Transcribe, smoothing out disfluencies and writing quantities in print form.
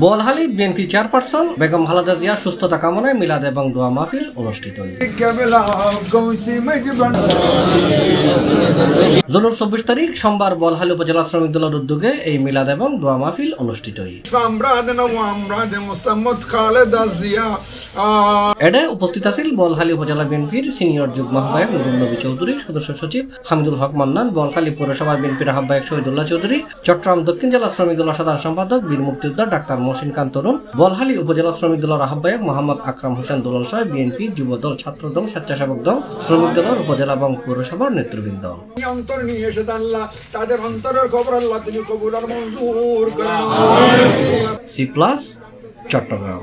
Boalkhali BNP chairperson Begum Khaleda জিয়ার সুস্থতা কামনায় মিলাদ এবং দোয়া মাহফিল অনুষ্ঠিত। জুনের 24 তারিখ সোমবার বোয়ালখালী উপজেলা শ্রমিক দলের উদ্যোগে এই মিলাদ এবং দোয়া মাহফিল অনুষ্ঠিত। এডে উপস্থিত আছেন বোয়ালখালী উপজেলা বিএনপির সিনিয়র যুগ্ম আহ্বায়ক নুরুন নবী চৌধুরী, সদস্য সচিব হামিদুল হক মান্নান, বোয়ালখালী পৌরসভা বিএনপির আহ্বায়ক শহীদুল্লাহ চৌধুরী, চট্টগ্রাম দক্ষিণ জেলা শ্রমিক দলের সাধারণ সম্পাদক বীর মুক্তিযোদ্ধা ডাক্তার মহসিন খান তরুণ, বোয়ালখালী উপজেলা শ্রমিক দলের আহ্বায়ক মোহাম্মদ আকরাম হোসেন দুলাল সহ বিএনপি, যুবদল, ছাত্রদল, স্বেচ্ছাসেবক দল, শ্রমিক দলের উপজেলা এবং পৌরসভার নেতৃবৃন্দ। C+ চট্টগ্রাম।